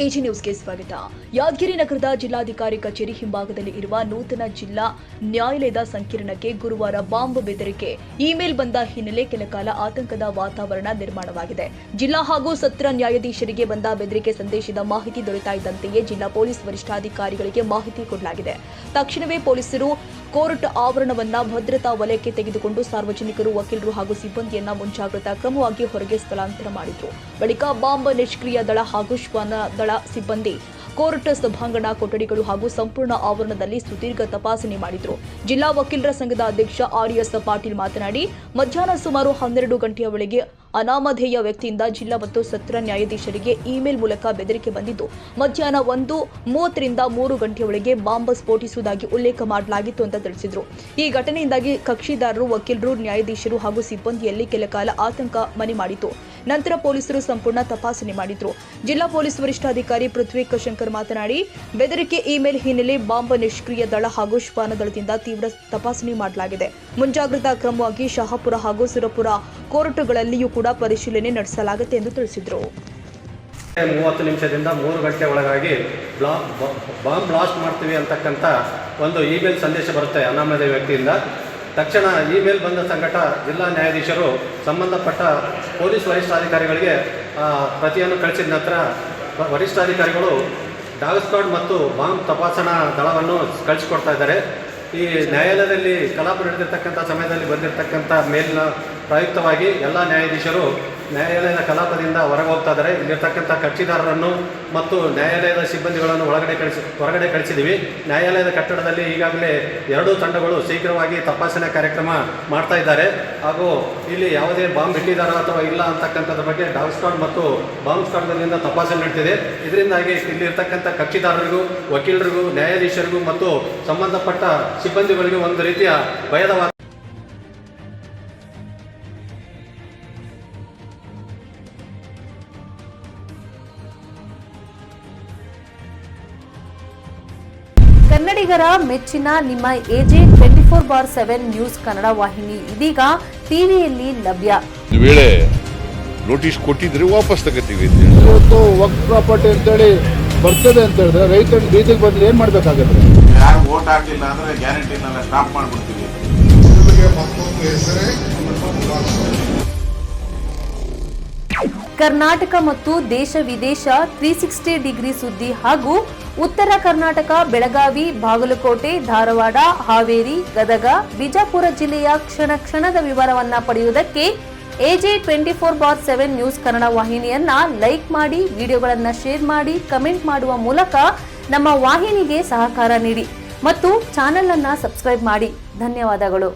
AG ನ್ಯೂಸ್ಗೆ ಸ್ವಾಗತ. ಯಾದಗಿರಿ ನಗರದ ಜಿಲ್ಲಾಧಿಕಾರಿ ಕಚೇರಿ ಹಿಂಭಾಗದಲ್ಲಿ ಇರುವ ನೂತನ ಜಿಲ್ಲಾ ನ್ಯಾಯಾಲಯದ ಸಂಕೀರ್ಣಕ್ಕೆ ಗುರುವಾರ ಬಾಂಬ್ ಬೆದರಿಕೆ ಇಮೇಲ್ ಬಂದ ಹಿನ್ನೆಲೆ ಕೆಲಕಾಲ ಆತಂಕದ ವಾತಾವರಣ ನಿರ್ಮಾಣವಾಗಿದೆ. ಜಿಲ್ಲಾ ಹಾಗೂ ಸತ್ರ ನ್ಯಾಯಾಧೀಶರಿಗೆ ಬಂದ ಬೆದರಿಕೆ ಸಂದೇಶದ ಮಾಹಿತಿ ದೊರೆತಾ ಇದ್ದಂತೆಯೇ ಜಿಲ್ಲಾ ಪೊಲೀಸ್ ವರಿಷ್ಠಾಧಿಕಾರಿಗಳಿಗೆ ಮಾಹಿತಿ ಕೊಡಲಾಗಿದೆ. ತಕ್ಷಣವೇ ಪೊಲೀಸರು ಕೋರ್ಟ್ ಆವರಣವನ್ನ ಭದ್ರತಾ ವಲಯಕ್ಕೆ ತೆಗೆದುಕೊಂಡು ಸಾರ್ವಜನಿಕರು, ವಕೀಲರು ಹಾಗೂ ಸಿಬ್ಬಂದಿಯನ್ನ ಮುಂಜಾಗ್ರತಾ ಕ್ರಮವಾಗಿ ಹೊರಗೆ ಸ್ಥಳಾಂತರ ಮಾಡಿದ್ರು. ಬಳಿಕ ಬಾಂಬ್ ನಿಷ್ಕ್ರಿಯ ದಳ ಹಾಗೂ ಶ್ವಾನ ದಳ ಸಿಬ್ಬಂದಿ ಕೋರ್ಟ್ ಸಭಾಂಗಣ, ಕೊಠಡಿಗಳು ಹಾಗೂ ಸಂಪೂರ್ಣ ಆವರಣದಲ್ಲಿ ಸುದೀರ್ಘ ತಪಾಸಣೆ ಮಾಡಿದ್ರು. ಜಿಲ್ಲಾ ವಕೀಲರ ಸಂಘದ ಅಧ್ಯಕ್ಷ RS ಪಾಟೀಲ್ ಮಾತನಾಡಿ, ಮಧ್ಯಾಹ್ನ ಸುಮಾರು 12 ಗಂಟೆಯ ವೇಳೆಗೆ ಅನಾಮಧೇಯ ವ್ಯಕ್ತಿಯಿಂದ ಜಿಲ್ಲಾ ಮತ್ತು ಸತ್ರ ನ್ಯಾಯಾಧೀಶರಿಗೆ ಇಮೇಲ್ ಮೂಲಕ ಬೆದರಿಕೆ ಬಂದಿದ್ದು, ಮಧ್ಯಾಹ್ನ 1:30ರಿಂದ 3 ಗಂಟೆಯೊಳಗೆ ಬಾಂಬ್ ಸ್ಫೋಟಿಸುವುದಾಗಿ ಉಲ್ಲೇಖ ಮಾಡಲಾಗಿತ್ತು ಅಂತ ತಿಳಿಸಿದರು. ಈ ಘಟನೆಯಿಂದಾಗಿ ಕಕ್ಷಿದಾರರು, ವಕೀಲರು, ನ್ಯಾಯಾಧೀಶರು ಹಾಗೂ ಸಿಬ್ಬಂದಿಯಲ್ಲಿ ಕೆಲಕಾಲ ಆತಂಕ ಮನೆ ಮಾಡಿತು. ನಂತರ ಪೊಲೀಸರು ಸಂಪೂರ್ಣ ತಪಾಸಣೆ ಮಾಡಿದ್ರು. ಜಿಲ್ಲಾ ಪೊಲೀಸ್ ವರಿಷ್ಠಾಧಿಕಾರಿ ಪೃಥ್ವಿ ಶಂಕರ್ ಮಾತನಾಡಿ, ಬೆದರಿಕೆ ಇಮೇಲ್ ಹಿನ್ನೆಲೆ ಬಾಂಬ್ ನಿಷ್ಕ್ರಿಯ ದಳ ಹಾಗೂ ಶ್ವಾನ ದಳದಿಂದ ತೀವ್ರ ತಪಾಸಣೆ ಮಾಡಲಾಗಿದೆ. ಮುಂಜಾಗ್ರತಾ ಕ್ರಮವಾಗಿ ಶಹಾಪುರ ಹಾಗೂ ಸುರಪುರ ಕೋರ್ಟ್ಗಳಲ್ಲಿಯೂ ಕೂಡ ಪರಿಶೀಲನೆ ನಡೆಸಲಾಗುತ್ತೆ ಎಂದು ತಿಳಿಸಿದರು. 30 ನಿಮಿಷದಿಂದ 3 ಗಂಟೆ ಒಳಗಾಗಿ ಬಾಂಬ್ ಬ್ಲಾಸ್ಟ್ ಮಾಡ್ತೀವಿ ಅಂತಕ್ಕಂಥ ಒಂದು ಇಮೇಲ್ ಸಂದೇಶ ಬರುತ್ತೆ ಅನಾಮಧೇಯ ವ್ಯಕ್ತಿಯಿಂದ. ತಕ್ಷಣ ಇಮೇಲ್ ಬಂದ ಸಂಕಟ ಜಿಲ್ಲಾ ನ್ಯಾಯಾಧೀಶರು ಸಂಬಂಧಪಟ್ಟ ಪೊಲೀಸ್ ವರಿಷ್ಠಾಧಿಕಾರಿಗಳಿಗೆ ಪ್ರತಿಯನ್ನು ಕಳಿಸಿದ ನಂತರ ವರಿಷ್ಠಾಧಿಕಾರಿಗಳು ಡಾಗ್ ಸ್ಕ್ವಾಡ್ ಮತ್ತು ಬಾಂಬ್ ತಪಾಸಣಾ ದಳವನ್ನು ಕಳಿಸಿಕೊಡ್ತಾ ಇದ್ದಾರೆ. ಈ ನ್ಯಾಯಾಲಯದಲ್ಲಿ ಕಲಾಪ ನಡೆದಿರ್ತಕ್ಕಂಥ ಸಮಯದಲ್ಲಿ ಬಂದಿರತಕ್ಕಂಥ ಮೇಲಿನ ಪ್ರಯುಕ್ತವಾಗಿ ಎಲ್ಲ ನ್ಯಾಯಾಧೀಶರು ನ್ಯಾಯಾಲಯದ ಕಲಾಪದಿಂದ ಹೊರಗೆ ಹೋಗ್ತಾ ಇದ್ದಾರೆ. ಇಲ್ಲಿರ್ತಕ್ಕಂಥ ಕಕ್ಷಿದಾರರನ್ನು ಮತ್ತು ನ್ಯಾಯಾಲಯದ ಸಿಬ್ಬಂದಿಗಳನ್ನು ಹೊರಗಡೆ ಕಳಿಸಿದ್ದೀವಿ. ನ್ಯಾಯಾಲಯದ ಕಟ್ಟಡದಲ್ಲಿ ಈಗಾಗಲೇ 2 ತಂಡಗಳು ಶೀಘ್ರವಾಗಿ ತಪಾಸಣೆ ಕಾರ್ಯಕ್ರಮ ಮಾಡ್ತಾ ಇದ್ದಾರೆ. ಹಾಗೂ ಇಲ್ಲಿ ಯಾವುದೇ ಬಾಂಬ್ ಇಟ್ಟಿದ್ದಾರಾ ಅಥವಾ ಇಲ್ಲ ಅಂತಕ್ಕಂಥದ್ರ ಬಗ್ಗೆ ಡಾಗ್ ಸ್ಕ್ವಾಡ್ ಮತ್ತು ಬಾಂಬ್ ಸ್ಕ್ವಾಡ್ಗಳಿಂದ ತಪಾಸಣೆ ನಡೆದಿದೆ. ಇದರಿಂದಾಗಿ ಇಲ್ಲಿರ್ತಕ್ಕಂಥ ಕಕ್ಷಿದಾರರಿಗೂ, ವಕೀಲರಿಗೂ, ನ್ಯಾಯಾಧೀಶರಿಗೂ ಮತ್ತು ಸಂಬಂಧಪಟ್ಟ ಸಿಬ್ಬಂದಿಗಳಿಗೆ ಒಂದು ರೀತಿಯ ಭಯದ ಕನ್ನಡಿಗರ ಮೆಚ್ಚಿನ ನಿಮ್ಮ AJ 24/7 ನ್ಯೂಸ್ ಕನ್ನಡ ವಾಹಿನಿ ಇದೀಗ ಟಿವಿಯಲ್ಲಿ ಲಭ್ಯ. ಒಂದು ವೇಳೆ ನೋಟಿಸ್ ಕೊಟ್ಟಿದ್ರೆ ವಾಪಸ್ ತಗೋತೀವಿ. ಇವತ್ತು ವಕ್ಫ್ ಪ್ರಾಪರ್ಟಿ ಅಂತೇಳಿ ಬರ್ತದೆ ಅಂತ ಹೇಳಿದ್ರೆ ರೈತರು ಬೀದಿಗೆ ಬಂದ್ರೆ ಏನ್ ಮಾಡ್ಬೇಕಾಗತ್ತೆ? ಯಾರು ವೋಟ್ ಹಾಕಿಲ್ಲ ಅಂದ್ರೆ ಗ್ಯಾರಂಟಿನೆಲ್ಲ ಸ್ಟಾಪ್ ಮಾಡ್ಬಿಡ್ತೀವಿ. ಕರ್ನಾಟಕ ಮತ್ತು ದೇಶ ವಿದೇಶ 360 ಡಿಗ್ರಿ ಸುದ್ದಿ ಹಾಗೂ ಉತ್ತರ ಕರ್ನಾಟಕ, ಬೆಳಗಾವಿ, ಬಾಗಲಕೋಟೆ, ಧಾರವಾಡ, ಹಾವೇರಿ, ಗದಗ, ಬಿಜಾಪುರ ಜಿಲ್ಲೆಯ ಕ್ಷಣ ಕ್ಷಣದ ವಿವರವನ್ನ ಪಡೆಯುವುದಕ್ಕೆ AJ 24/7 ನ್ಯೂಸ್ ಕನ್ನಡ ವಾಹಿನಿಯನ್ನ ಲೈಕ್ ಮಾಡಿ, ವಿಡಿಯೋಗಳನ್ನ ಶೇರ್ ಮಾಡಿ, ಕಮೆಂಟ್ ಮಾಡುವ ಮೂಲಕ ನಮ್ಮ ವಾಹಿನಿಗೆ ಸಹಕಾರ ನೀಡಿ ಮತ್ತು ಚಾನೆಲ್ ಅನ್ನ ಸಬ್ಸ್ಕ್ರೈಬ್ ಮಾಡಿ. ಧನ್ಯವಾದಗಳು.